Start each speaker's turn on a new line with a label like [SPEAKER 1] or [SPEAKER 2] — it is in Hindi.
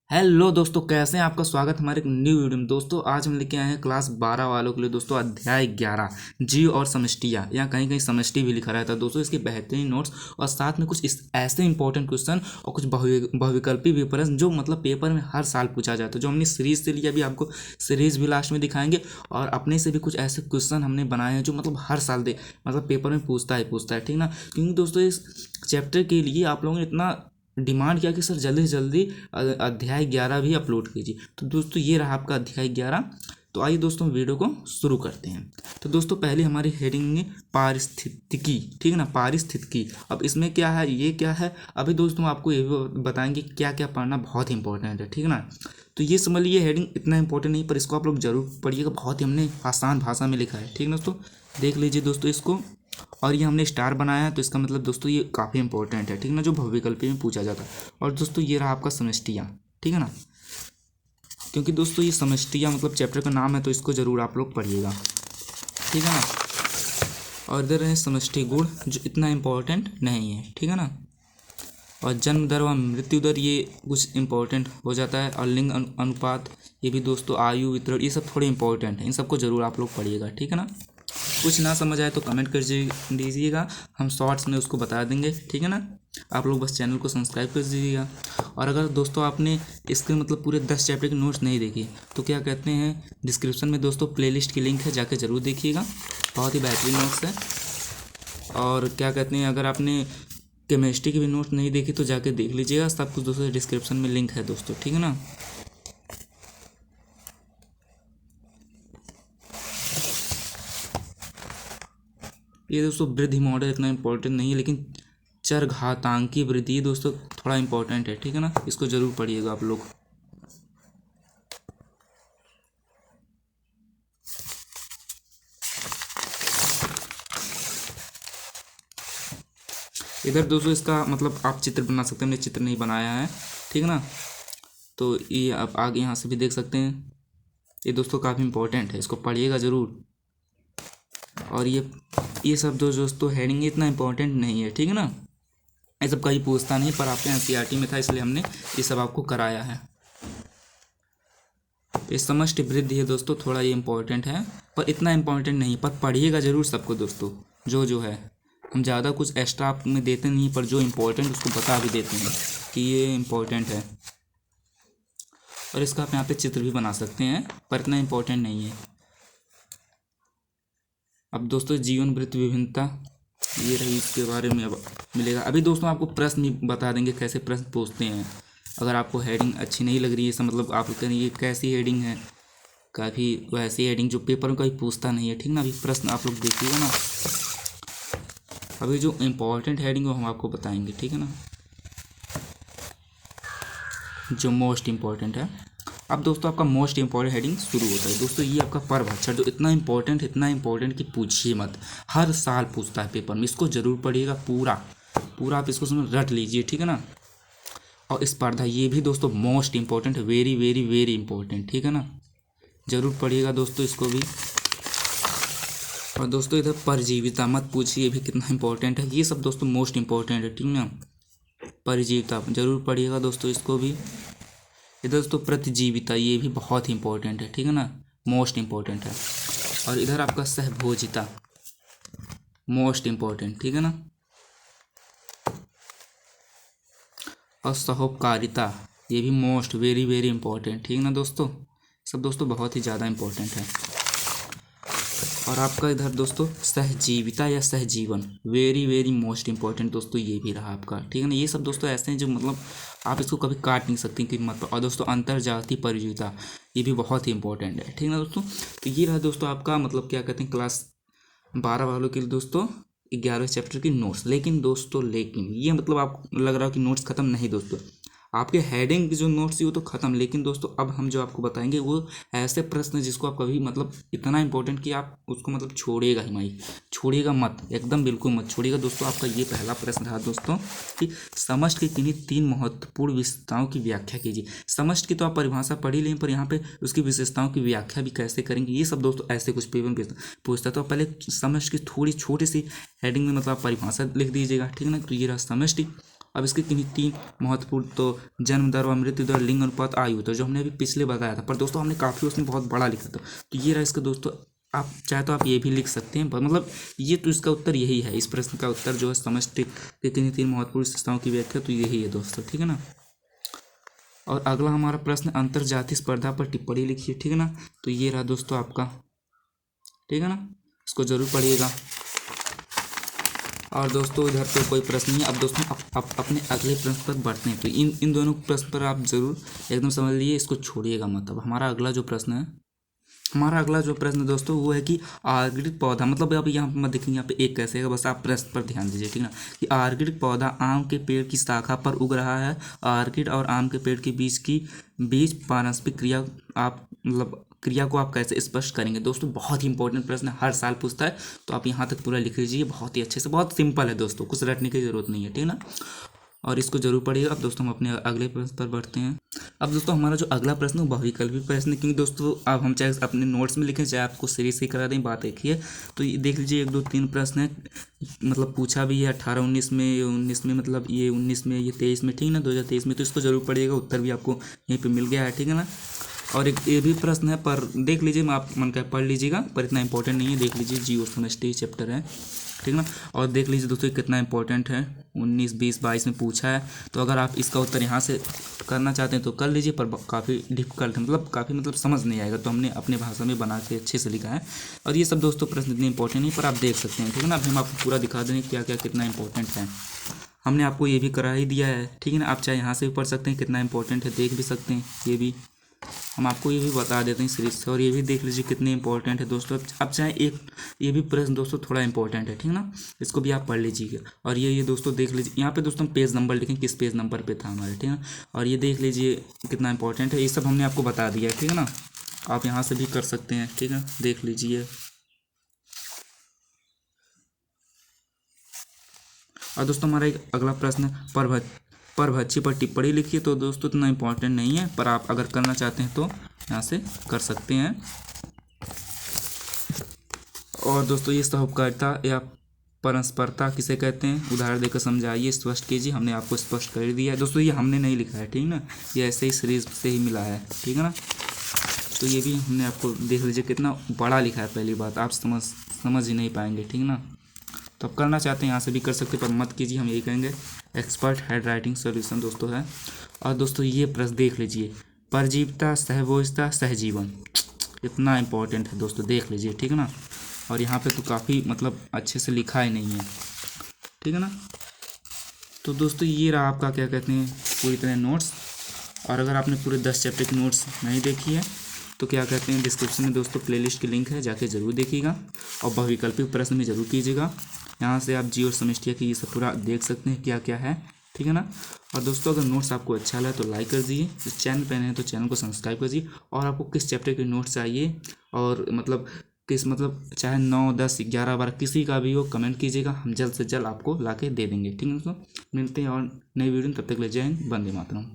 [SPEAKER 1] हेलो दोस्तों, कैसे हैं? आपका स्वागत हमारे एक न्यू वीडियो में। दोस्तों आज हम लेके आए हैं क्लास 12 वालों के लिए दोस्तों अध्याय 11 जी और समष्टियाँ। यहाँ कहीं कहीं समष्टि भी लिखा रहता है दोस्तों। इसके बेहतरीन नोट्स और साथ में कुछ इस ऐसे इंपॉर्टेंट क्वेश्चन और कुछ बहुविकल्पी विपर्यन जो मतलब पेपर में हर साल पूछा जाता है, जो हमने सीरीज से लिया। अभी आपको सीरीज भी लास्ट में दिखाएंगे और अपने से भी कुछ ऐसे क्वेश्चन हमने बनाए हैं जो मतलब हर साल दे मतलब पेपर में पूछता है, ठीक ना। क्योंकि दोस्तों इस चैप्टर के लिए आप लोगों ने इतना डिमांड किया कि सर जल्दी से जल्दी अध्याय 11 भी अपलोड कीजिए। तो दोस्तों ये रहा आपका अध्याय 11। तो आइए दोस्तों वीडियो को शुरू करते हैं। तो दोस्तों पहले हमारी हेडिंग है पारिस्थितिकी, ठीक है ना, पारिस्थितिकी। अब इसमें क्या है, ये क्या है, अभी दोस्तों आपको ये भी बताएंगे क्या क्या पढ़ना बहुत इंपॉर्टेंट है, ठीक है ना। तो ये समझ लीजिए हेडिंग इतना इंपॉर्टेंट नहीं, पर इसको आप लोग जरूर पढ़िएगा। बहुत ही हमने आसान भाषा में लिखा है, ठीक है दोस्तों। देख लीजिए दोस्तों इसको। और ये हमने स्टार बनाया है तो इसका मतलब दोस्तों ये काफ़ी इंपॉर्टेंट है, ठीक है ना, जो बहुविकल्पी में पूछा जाता है। और दोस्तों ये रहा आपका समष्टियाँ, ठीक है ना। क्योंकि दोस्तों ये समष्टियाँ मतलब चैप्टर का नाम है तो इसको ज़रूर आप लोग पढ़िएगा, ठीक है ना। और इधर है समष्टि गुण जो इतना इम्पोर्टेंट नहीं है, ठीक है ना। और जन्म दर व मृत्यु दर ये कुछ इंपॉर्टेंट हो जाता है। और लिंग अनुपात ये भी दोस्तों, आयु वितरण ये सब थोड़े इंपॉर्टेंट है। इन सबको ज़रूर आप लोग पढ़िएगा, ठीक है ना। कुछ ना समझ आए तो कमेंट कर दीजिएगा, हम शॉर्ट्स में उसको बता देंगे, ठीक है ना। आप लोग बस चैनल को सब्सक्राइब कर दीजिएगा। और अगर दोस्तों आपने इसके मतलब पूरे 10 चैप्टर के नोट्स नहीं देखे तो क्या कहते हैं, डिस्क्रिप्शन में दोस्तों प्लेलिस्ट की लिंक है, जाके ज़रूर देखिएगा। बहुत ही बेहतरीन नोट्स है। और क्या कहते हैं, अगर आपने केमिस्ट्री के भी नोट्स नहीं देखे तो जाके देख लीजिएगा। सब कुछ दोस्तों डिस्क्रिप्शन में लिंक है दोस्तों, ठीक है ना। ये दोस्तों वृद्धि मॉडल इतना इंपॉर्टेंट नहीं है, लेकिन चरघातांकी वृद्धि दोस्तों थोड़ा इंपॉर्टेंट है, ठीक है ना। इसको जरूर पढ़िएगा आप लोग। इधर दोस्तों इसका मतलब आप चित्र बना सकते हैं, हमने चित्र नहीं बनाया है, ठीक है ना। तो ये आप आगे यहाँ से भी देख सकते हैं। ये दोस्तों काफ़ी इंपॉर्टेंट है, इसको पढ़िएगा ज़रूर। और ये सब दोस्तों हेडिंग इतना इंपॉर्टेंट नहीं है, ठीक है ना। ये सब कहीं पूछता नहीं, पर आपके एनसीईआरटी में था इसलिए हमने ये सब आपको कराया है। ये समष्टि वृद्धि है दोस्तों, थोड़ा ये इंपॉर्टेंट है पर इतना इंपॉर्टेंट नहीं, पर पढ़िएगा ज़रूर सबको दोस्तों। जो है हम ज़्यादा कुछ एक्स्ट्रा आप में देते नहीं, पर जो इम्पोर्टेंट उसको बता भी देते हैं कि ये इम्पोर्टेंट है। और इसका आप यहाँ पे चित्र भी बना सकते हैं, पर इतना इम्पोर्टेंट नहीं है। अब दोस्तों जीवन वृत्त विभिन्नता ये रही, इसके बारे में अब मिलेगा। अभी दोस्तों आपको प्रश्न भी बता देंगे कैसे प्रश्न पूछते हैं। अगर आपको हेडिंग अच्छी नहीं लग रही है, इसका मतलब आप कहेंगे ये कैसी हेडिंग है, काफ़ी वैसी हेडिंग जो पेपर में कभी पूछता नहीं है, ठीक ना। अभी प्रश्न आप लोग देखिएगा ना। अभी जो इम्पोर्टेंट हेडिंग वो हम आपको बताएंगे, ठीक है ना, जो मोस्ट इम्पॉर्टेंट है। अब दोस्तों आपका मोस्ट इम्पॉर्टेंट हेडिंग शुरू होता है दोस्तों। ये आपका पर्वक्षण जो इतना इंपॉर्टेंट कि पूछिए मत, हर साल पूछता है पेपर में। इसको जरूर पढ़िएगा पूरा पूरा, आप इसको समझ रट लीजिए, ठीक है ना। और स्पर्धा ये भी दोस्तों मोस्ट इम्पॉर्टेंट है, वेरी वेरी वेरी इंपॉर्टेंट, ठीक है ना। जरूर पढ़िएगा दोस्तों इसको भी। और दोस्तों इधर परजीविता मत पूछिए, भी कितना इंपॉर्टेंट है। ये सब दोस्तों मोस्ट इम्पॉर्टेंट है, ठीक ना। परजीविता जरूर पढ़िएगा दोस्तों इसको भी। इधर दोस्तों प्रतिजीविता ये भी बहुत इंपॉर्टेंट है, ठीक है ना, मोस्ट इम्पॉर्टेंट है। और इधर आपका सहभोजिता मोस्ट इम्पॉर्टेंट, ठीक है ना। और सहोपकारिता ये भी मोस्ट वेरी वेरी इंपॉर्टेंट, ठीक है ना दोस्तों। सब दोस्तों बहुत ही ज़्यादा इंपॉर्टेंट है। और आपका इधर दोस्तों सहजीविता या सहजीवन वेरी वेरी मोस्ट इंपॉर्टेंट दोस्तों, ये भी रहा आपका, ठीक है ना। ये सब दोस्तों ऐसे हैं जो मतलब आप इसको कभी काट नहीं सकते कि मत। और दोस्तों अंतर्जातीय परियोजना ये भी बहुत ही इंपॉर्टेंट है, ठीक है ना दोस्तों। तो ये रहा दोस्तों आपका मतलब क्या कहते हैं क्लास 12 वालों के लिए दोस्तों 11 चैप्टर की नोट्स। लेकिन दोस्तों ये मतलब आपको लग रहा है कि नोट्स खत्म नहीं दोस्तों। आपके हेडिंग की जो नोट्स थी वो तो खत्म, लेकिन दोस्तों अब हम जो आपको बताएंगे वो ऐसे प्रश्न जिसको आप कभी मतलब इतना इंपॉर्टेंट कि आप उसको मतलब छोड़िएगा ही माई, छोड़िएगा मत, एकदम बिल्कुल मत छोड़िएगा दोस्तों। आपका ये पहला प्रश्न रहा दोस्तों कि समष्टि की किन्हीं 3 महत्वपूर्ण विशेषताओं की व्याख्या कीजिए। समष्टि की तो आप परिभाषा पढ़ ही लें, पर यहाँ पे उसकी विशेषताओं की व्याख्या भी कैसे करेंगे, ये सब दोस्तों ऐसे कुछ पेपर में पूछता। तो पहले समष्टि की थोड़ी छोटी सी हेडिंग में मतलब परिभाषा लिख दीजिएगा, ठीक है ना। तो ये रहा समष्टि। अब इसके किन्हीं 3 महत्वपूर्ण तो जन्म दर व मृत्यु दर, लिंग अनुपात, आयु तो जो हमने अभी पिछले बताया था, पर दोस्तों हमने काफ़ी उसमें बहुत बड़ा लिखा था। तो ये रहा इसका दोस्तों, आप चाहे तो आप ये भी लिख सकते हैं, मतलब ये तो इसका उत्तर यही है। इस प्रश्न का उत्तर जो है समष्टि के किन्हीं 3 महत्वपूर्ण विशेषताओं की व्याख्या, तो यही है दोस्तों, ठीक है ना। और अगला हमारा प्रश्न, अंतर्जातीय स्पर्धा पर टिप्पणी लिखिए, ठीक है ना। तो ये रहा दोस्तों आपका, ठीक है ना, इसको जरूर पढ़िएगा। और दोस्तों इधर तो कोई प्रश्न नहीं है। अब दोस्तों अपने अगले प्रश्न पर बढ़ते हैं। तो इन दोनों प्रश्न पर आप जरूर एकदम समझ लीजिए, इसको छोड़िएगा मत। अब हमारा अगला जो प्रश्न है, दोस्तों वो है कि आर्किड पौधा, मतलब आप यहाँ पर मत देखेंगे, यहाँ पे एक कैसे है, बस आप प्रश्न पर ध्यान दीजिए, ठीक है ना। कि आर्किड पौधा आम के पेड़ की शाखा पर उग रहा है। आर्किड और आम के पेड़ के बीच पारस्परिक क्रिया, आप मतलब क्रिया को आप कैसे स्पष्ट करेंगे। दोस्तों बहुत ही इंपॉर्टेंट प्रश्न है, हर साल पूछता है, तो आप यहाँ तक पूरा लिख लीजिए बहुत ही अच्छे से। बहुत सिंपल है दोस्तों, कुछ रटने की जरूरत नहीं है, ठीक है ना। और इसको जरूर पढ़िएगा। अब दोस्तों हम अपने अगले प्रश्न पर बढ़ते हैं। अब दोस्तों हमारा जो अगला प्रश्न है बहुविकल्पी प्रश्न है, क्योंकि दोस्तों अब हम चाहे अपने नोट्स में लिखें चाहे आपको सीरीज से करा दें, बात एक ही है। तो ये देख लीजिए 1 2 3 प्रश्न है, मतलब पूछा भी है 18 19 में, 19 में, मतलब ये 19 में, ये 23 में, ठीक है ना, 2023 में। तो इसको जरूर पढ़िएगा, उत्तर भी आपको यहीं पर मिल गया है, ठीक है ना। और एक ये भी प्रश्न है, पर देख लीजिए, आप मन का पढ़ लीजिएगा, पर इतना इंपॉर्टेंट नहीं है। देख लीजिए जीव समष्टि चैप्टर है, ठीक है ना। और देख लीजिए दोस्तों कितना इंपॉर्टेंट है, 19 20 22 में पूछा है। तो अगर आप इसका उत्तर यहाँ से करना चाहते हैं तो कर लीजिए, पर काफ़ी डिफिकल्ट है, मतलब काफ़ी समझ नहीं आएगा, तो हमने अपने भाषा में बना के अच्छे से लिखा है। और ये सब दोस्तों प्रश्न इतने इंपॉर्टेंट नहीं, पर आप देख सकते हैं, ठीक है ना। अभी हम आपको पूरा दिखा देंगे क्या क्या कितना इंपॉर्टेंट है। हमने आपको ये भी करा ही दिया है, ठीक है ना। आप चाहे यहाँ से भी पढ़ सकते हैं, कितना इंपॉर्टेंट है देख भी सकते हैं। ये भी हम आपको ये भी बता देते हैं सीरीज से, और ये भी देख लीजिए कितने इंपॉर्टेंट है दोस्तों। अब चाहे एक ये भी प्रश्न दोस्तों थोड़ा इंपॉर्टेंट है, ठीक है ना, इसको भी आप पढ़ लीजिएगा। और ये दोस्तों देख लीजिए, यहाँ पे दोस्तों पेज नंबर लिखें, किस पेज नंबर पे था हमारे, ठीक है। और ये देख लीजिए कितना इंपॉर्टेंट है, ये सब हमने आपको बता दिया है, ठीक है ना। आप यहाँ से भी कर सकते हैं, ठीक है, देख लीजिए। और दोस्तों हमारा एक अगला प्रश्न है, परभक्षी पर टिप्पणी लिखिए। तो दोस्तों इतना इंपॉर्टेंट नहीं है, पर आप अगर करना चाहते हैं तो यहाँ से कर सकते हैं। और दोस्तों ये सहयोगकारिता या परस्परता किसे कहते हैं, उदाहरण देकर समझाइए, स्पष्ट कीजिए। हमने आपको स्पष्ट कर दिया है दोस्तों, ये हमने नहीं लिखा है, ठीक है ना, ये ऐसे ही सीरीज से ही मिला है, ठीक है ना। तो ये भी हमने आपको देख लीजिए कितना बड़ा लिखा है, पहली बात आप समझ ही नहीं पाएंगे, ठीक है ना। तो आप करना चाहते हैं यहाँ से भी कर सकते, पर मत कीजिए, हम यही कहेंगे। एक्सपर्ट हैंड राइटिंग सॉल्यूशन दोस्तों है। और दोस्तों ये प्रश्न देख लीजिए, परजीविता, सहभोजता, सहजीवन, इतना इंपॉर्टेंट है दोस्तों, देख लीजिए, ठीक है ना। और यहाँ पे तो काफ़ी अच्छे से लिखा ही नहीं है, ठीक है ना। तो दोस्तों ये रहा आपका क्या कहते हैं पूरी तरह नोट्स। और अगर आपने पूरे 10 चैप्टर की नोट्स नहीं देखी है तो क्या कहते हैं डिस्क्रिप्शन में दोस्तों प्लेलिस्ट की लिंक है, जाके जरूर देखिएगा। और बहुविकल्पी प्रश्न भी जरूर कीजिएगा, यहाँ से आप जी और समष्टिया की ये सब पूरा देख सकते हैं क्या क्या है, ठीक है ना। और दोस्तों अगर नोट्स आपको अच्छा लगा तो लाइक कर दीजिए, इस चैनल पर नए हैं तो चैनल को सब्सक्राइब कर दीजिए। और आपको किस चैप्टर की नोट्स चाहिए, और किस चाहे 9 10 11 12 किसी का भी हो, कमेंट कीजिएगा, हम जल्द से जल्द आपको ला के दे देंगे, ठीक है दोस्तों। मिलते हैं और नई वीडियो में, तब तक ले जय हिंद, वंदे मातरम।